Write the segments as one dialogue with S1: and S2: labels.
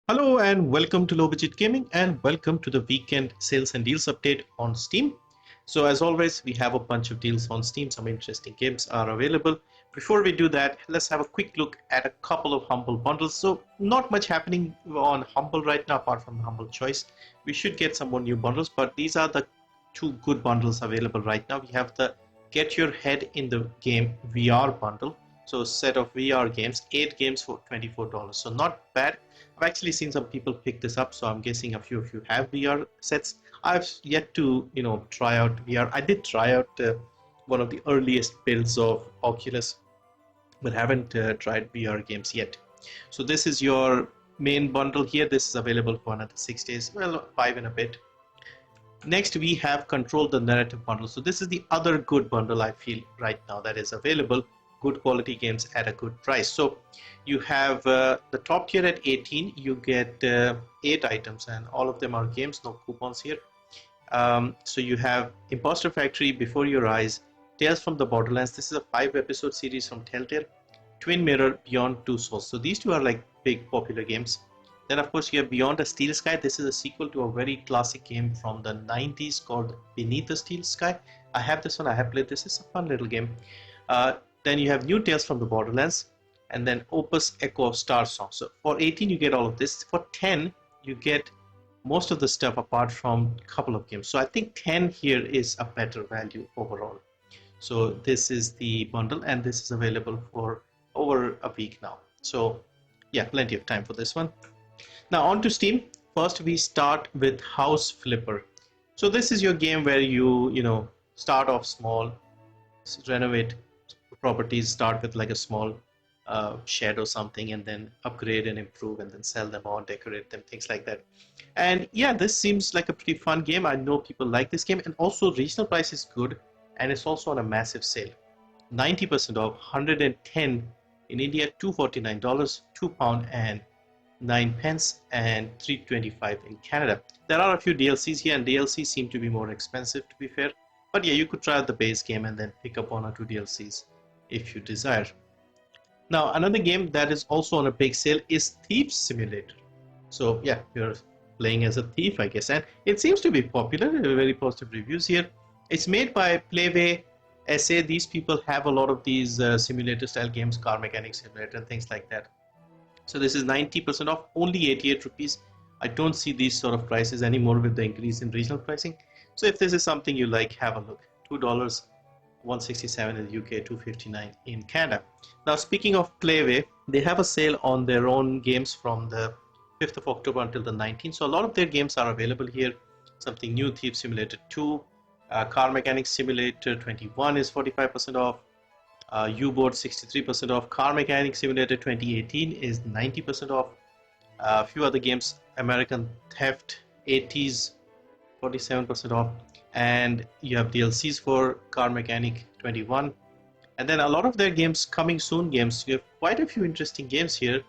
S1: Hello and welcome to Low Budget Gaming and welcome to the weekend sales and deals update on Steam. So as always, we have a bunch of deals on Steam. Some interesting games are available. Before we do that, let's have a quick look at a couple of Humble bundles. So not much happening on Humble right now apart from Humble Choice. We should get some more new bundles, but these are the two good bundles available right now. We have the Get Your Head in the Game VR bundle. So a set of VR games, 8 games for $24. So not bad. I've actually seen some people pick this up, so I'm guessing a few of you have VR sets. I've yet to, try out VR. I did try out one of the earliest builds of Oculus, but haven't tried VR games yet. So this is your main bundle here. This is available for another 6 days, well, 5 in a bit. Next, we have Control the Narrative bundle. So this is the other good bundle I feel right now that is available. Good quality games at a good price. So you have the top tier at 18. You get 8 items, and all of them are games, no coupons here. So you have Imposter Factory, Before Your Eyes, Tales from the Borderlands. This is a 5-episode series from Telltale. Twin Mirror, Beyond Two Souls. So these two are like big popular games. Then of course you have Beyond a Steel Sky. This is a sequel to a very classic game from the 90s called Beneath the Steel Sky. I have this one. I have played this. It's a fun little game. Then you have New Tales from the Borderlands, and then Opus Echo of Star Song. So for 18 you get all of this. For 10 you get most of the stuff apart from a couple of games. So I think 10 here is a better value overall. So this is the bundle, and this is available for over a week now. So yeah, plenty of time for this one. Now on to Steam. First we start with House Flipper. So this is your game where you start off small, renovate properties, start with like a small shed or something, and then upgrade and improve and then sell them on, decorate them, things like that. And yeah, this seems like a pretty fun game. I know people like this game, and also regional price is good, and it's also on a massive sale. 90% off, 110 in India, $249, £2 and 9 pence, and $3.25 in Canada. There are a few DLCs here, and DLCs seem to be more expensive, to be fair. But yeah, you could try out the base game and then pick up 1 or 2 DLCs if you desire. Now another game that is also on a big sale is Thief Simulator. So yeah, you're playing as a thief, I guess, and it seems to be popular. Very positive reviews here. It's made by Playway SA. These people have a lot of these simulator style games, car mechanic simulator and things like that. So this is 90% off, only 88 rupees. I don't see these sort of prices anymore with the increase in regional pricing. So if this is something you like, have a look. $2, 167 in the UK, 259 in Canada. Now speaking of Playway, they have a sale on their own games from the 5th of October until the 19th. So a lot of their games are available here. Something new, Thief Simulator 2, Car Mechanics Simulator 21 is 45% off. U-Boat 63% off. Car Mechanics Simulator 2018 is 90% off. A few other games, American Theft 80s, 47% off. And you have DLCs for Car Mechanic 21, and then a lot of their games, coming soon games. You have quite a few interesting games here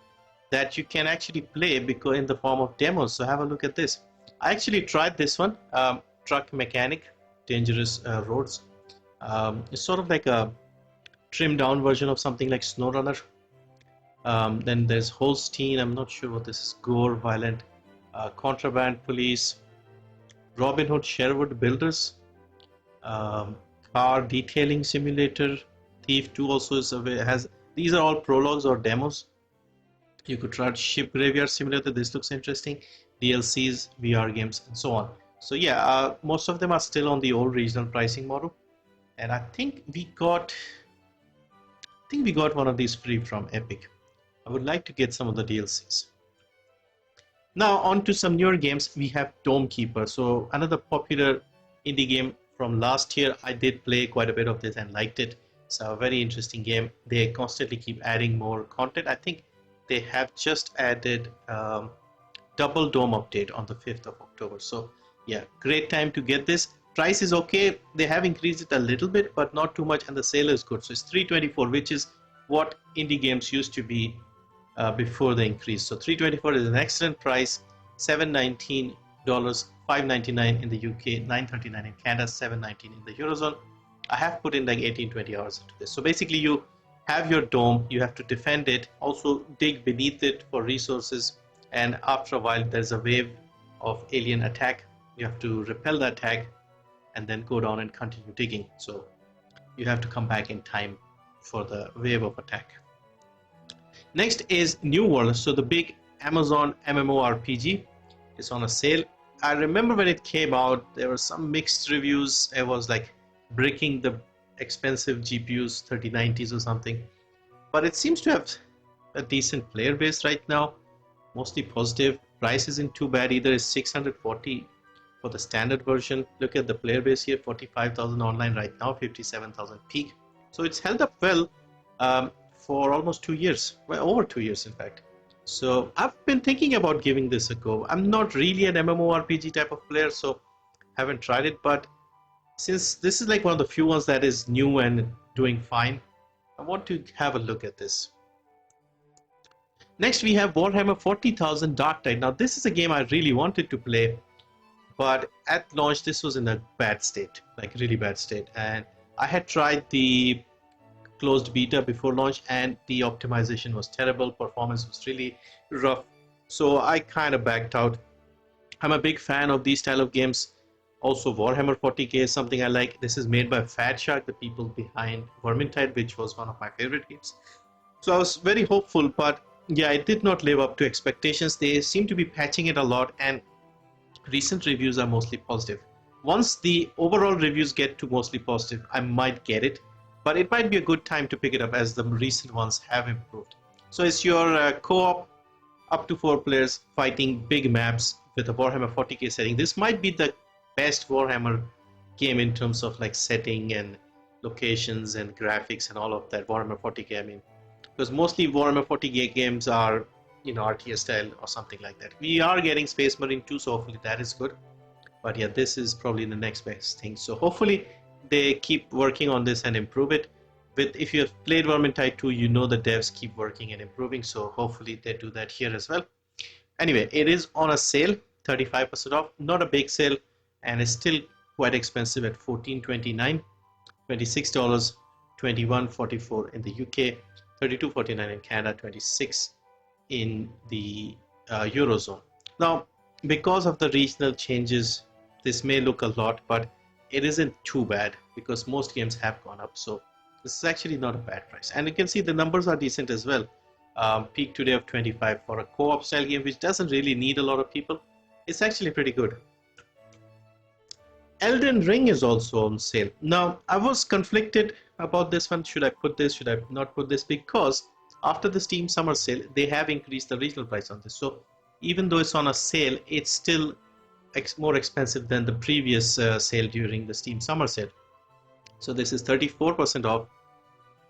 S1: that you can actually play because in the form of demos. So have a look at this. I actually tried this one, Truck Mechanic Dangerous Roads. It's sort of like a trimmed down version of something like SnowRunner. Then there's Holstein. I'm not sure what this is. Gore, Violent, Contraband Police, Robin Hood Sherwood Builders, Car Detailing Simulator, Thief 2 also has. These are all prologues or demos. You could try Ship Graveyard Simulator. This looks interesting. DLCs, VR games, and so on. So yeah, most of them are still on the old regional pricing model, and I think we got one of these free from Epic. I would like to get some of the DLCs. Now on to some newer games. We have Dome Keeper. So another popular indie game from last year. I did play quite a bit of this and liked it. It's a very interesting game. They constantly keep adding more content. I think they have just added Double Dome update on the 5th of October. So yeah, great time to get this. Price is okay. They have increased it a little bit, but not too much, and the sale is good. So it's $324, which is what indie games used to be before the increase. So $324 is an excellent price. $719, $599 in the UK, $939 in Canada, $719 in the Eurozone. I have put in like 18-20 hours into this. So basically you have your dome, you have to defend it, also dig beneath it for resources, and after a while there's a wave of alien attack. You have to repel the attack and then go down and continue digging. So you have to come back in time for the wave of attack. Next is New World. So the big Amazon MMORPG is on a sale. I remember when it came out, there were some mixed reviews. It was like breaking the expensive GPUs, 3090s or something. But it seems to have a decent player base right now, mostly positive. Price isn't too bad either. It's 640 for the standard version. Look at the player base here, 45,000 online right now, 57,000 peak. So it's held up well for almost 2 years, well, over 2 years in fact. So I've been thinking about giving this a go. I'm not really an MMORPG type of player, so haven't tried it, but since this is like one of the few ones that is new and doing fine, I want to have a look at this. Next we have Warhammer 40,000 Darktide. Now this is a game I really wanted to play, but at launch this was in a bad state, like really bad state, and I had tried the closed beta before launch and the optimization was terrible, performance was really rough, so I kind of backed out. I'm a big fan of these style of games. Also Warhammer 40k is something I like. This is made by Fat Shark, the people behind Vermintide, which was one of my favorite games. So I was very hopeful, but yeah, it did not live up to expectations. They seem to be patching it a lot and recent reviews are mostly positive. Once the overall reviews get to mostly positive, I might get it, but it might be a good time to pick it up as the recent ones have improved. So it's your co-op up to 4 players fighting big maps with a Warhammer 40k setting. This might be the best Warhammer game in terms of like setting and locations and graphics and all of that. Warhammer 40k, I mean, because mostly Warhammer 40k games are, you know, RTS style or something like that. We are getting Space Marine 2, so hopefully that is good. But yeah, this is probably the next best thing. So hopefully they keep working on this and improve it. With if you have played Vermintide 2, you know the devs keep working and improving. So hopefully they do that here as well. Anyway, it is on a sale, 35% off. Not a big sale, and it's still quite expensive at $14.29, $26, $21.44 in the UK, $32.49 in Canada, $26 in the Eurozone. Now, because of the regional changes, this may look a lot, but it isn't too bad because most games have gone up. So this is actually not a bad price. And you can see the numbers are decent as well. Peak today of 25 for a co-op style game, which doesn't really need a lot of people. It's actually pretty good. Elden Ring is also on sale. Now, I was conflicted about this one. Should I put this? Should I not put this? Because after the Steam summer sale, they have increased the retail price on this. So even though it's on a sale, it's still more expensive than the previous sale during the Steam summer sale. So this is 34% off.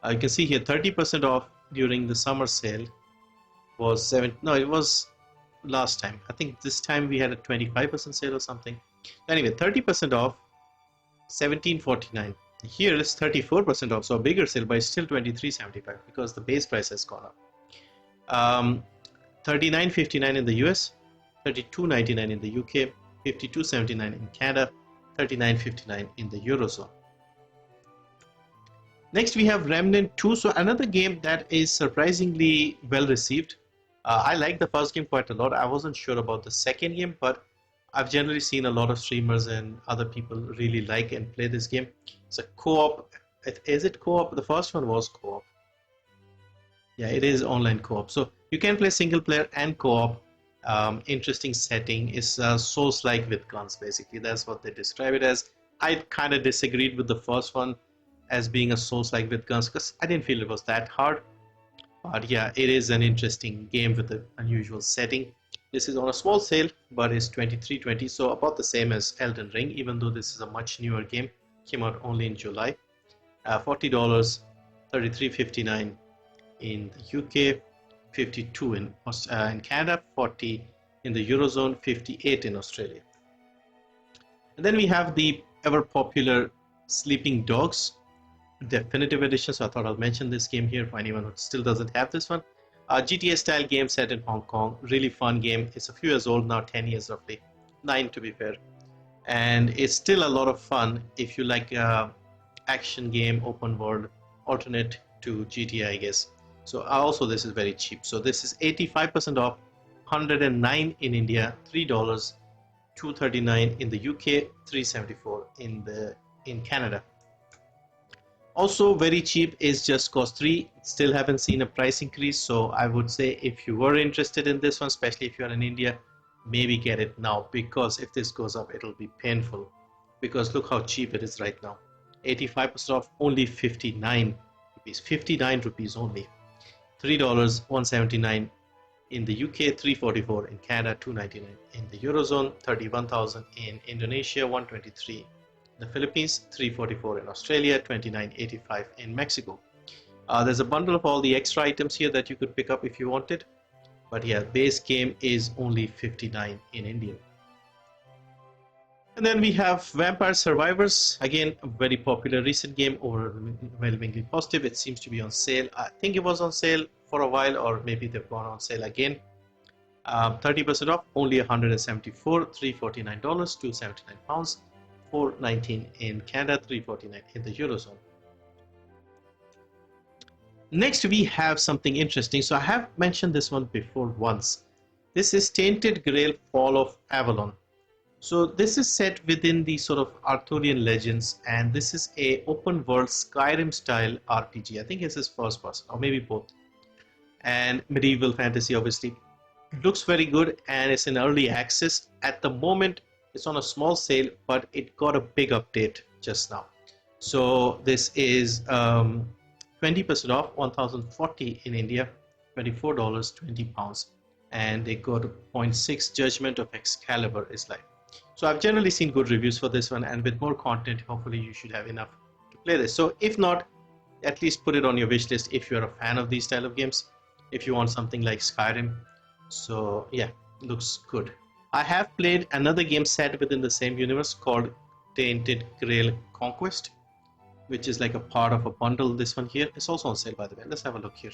S1: You can see here 30% off during the summer sale was it was last time. I think this time we had a 25% sale or something. Anyway, 30% off, $17.49. Here is 34% off, so a bigger sale, but it's still $23.75 because the base price has gone up. $39.59 in the US, $32.99 in the UK, $52.79 in Canada, $39.59 in the Eurozone. Next we have Remnant II, so another game that is surprisingly well received. I like the first game quite a lot. I wasn't sure about the second game, but I've generally seen a lot of streamers and other people really like and play this game. It's a co-op. Is it co-op? The first one was co-op. Yeah, it is online co-op. So you can play single player and co-op. Interesting setting. It's Souls-like with guns, basically. That's what they describe it as. I kind of disagreed with the first one as being a Souls-like with guns because I didn't feel it was that hard. But yeah, it is an interesting game with an unusual setting. This is on a small sale, but it's $23.20, so about the same as Elden Ring, even though this is a much newer game. Came out only in July. $40, $33.59 in the UK, $52 in Canada, $40 in the Eurozone, $58 in Australia. And then we have the ever popular Sleeping Dogs Definitive Edition, so I thought I'll mention this game here for anyone who still doesn't have this one. GTA style game set in Hong Kong, really fun game. It's a few years old now, 10 years roughly, 9 to be fair, and it's still a lot of fun if you like action game, open world, alternate to GTA, I guess. So also this is very cheap. So this is 85% off, $109 in India, $3, $239 in the UK, $374 in Canada. Also very cheap is Just Cause 3. Still haven't seen a price increase, so I would say if you were interested in this one, especially if you're in India, maybe get it now, because if this goes up it'll be painful, because look how cheap it is right now. 85% off, only 59 rupees, 59 rupees only. $3, 179 in the UK, 344 in Canada, 299 in the Eurozone, 31,000 in Indonesia, 123 in the Philippines, 344 in Australia, 29.85 in Mexico. There's a bundle of all the extra items here that you could pick up if you wanted, but yeah, base game is only 59 in India. And then we have Vampire Survivors, again a very popular recent game, overwhelmingly positive. It seems to be on sale. I think it was on sale for a while, or maybe they've gone on sale again. 30% off, only 174, $349, 279 pounds, 419 in Canada, 349 in the Eurozone. Next we have something interesting. So I have mentioned this one before once. This is Tainted, Grail, Fall of Avalon. So this is set within the sort of Arthurian legends, and this is a open world Skyrim style RPG. I think this is first person, or maybe both, and medieval fantasy obviously. It looks very good, and it's in early access at the moment. It's on a small sale, but it got a big update just now. So this is 20% off, 1,040 in India, $24, 20 pounds, and they got 0.6 Judgment of Excalibur is live. So I've generally seen good reviews for this one, and with more content, hopefully you should have enough to play this. So if not, at least put it on your wish list if you're a fan of these style of games, if you want something like Skyrim. So yeah, looks good. I have played another game set within the same universe called Tainted Grail Conquest, which is like a part of a bundle. This one here is also on sale, by the way. Let's have a look here.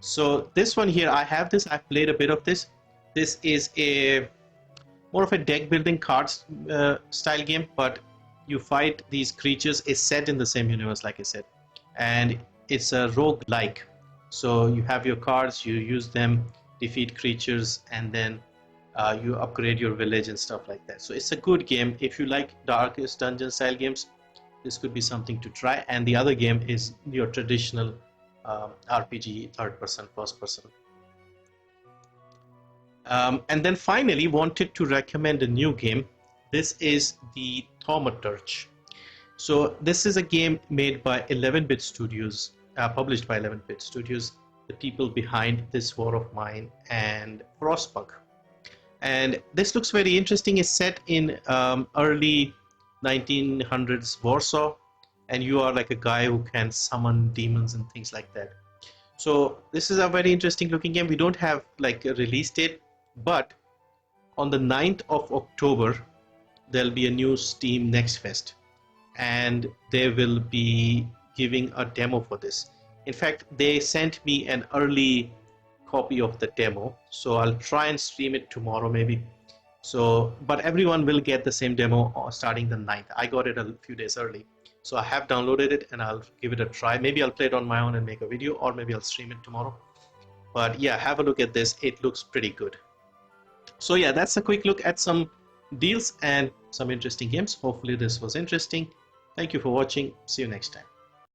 S1: So this one here, I have this. I've played a bit of this. This is a more of a deck building cards style game, but you fight these creatures. It's set in the same universe, like I said, and it's a rogue-like. So you have your cards, you use them, defeat creatures, and then you upgrade your village and stuff like that. So it's a good game. If you like Darkest Dungeon style games, this could be something to try. And the other game is your traditional RPG, third person, first person. And then finally wanted to recommend a new game. This is the Thaumaturge. So this is a game made by 11-bit studios, published by 11-bit studios, the people behind This War of Mine and Frostpunk. And this looks very interesting. It's set in early 1900s Warsaw, and you are like a guy who can summon demons and things like that. So this is a very interesting looking game. We don't have like a release date, but on the 9th of October there'll be a new Steam Next Fest, and they will be giving a demo for this. In fact, they sent me an early copy of the demo, so I'll try and stream it tomorrow maybe. So, but everyone will get the same demo starting the 9th. I got it a few days early, so I have downloaded it and I'll give it a try. Maybe I'll play it on my own and make a video, or maybe I'll stream it tomorrow. But yeah, have a look at this. It looks pretty good. So yeah, that's a quick look at some deals and some interesting games. Hopefully this was interesting. Thank you for watching. See you next time.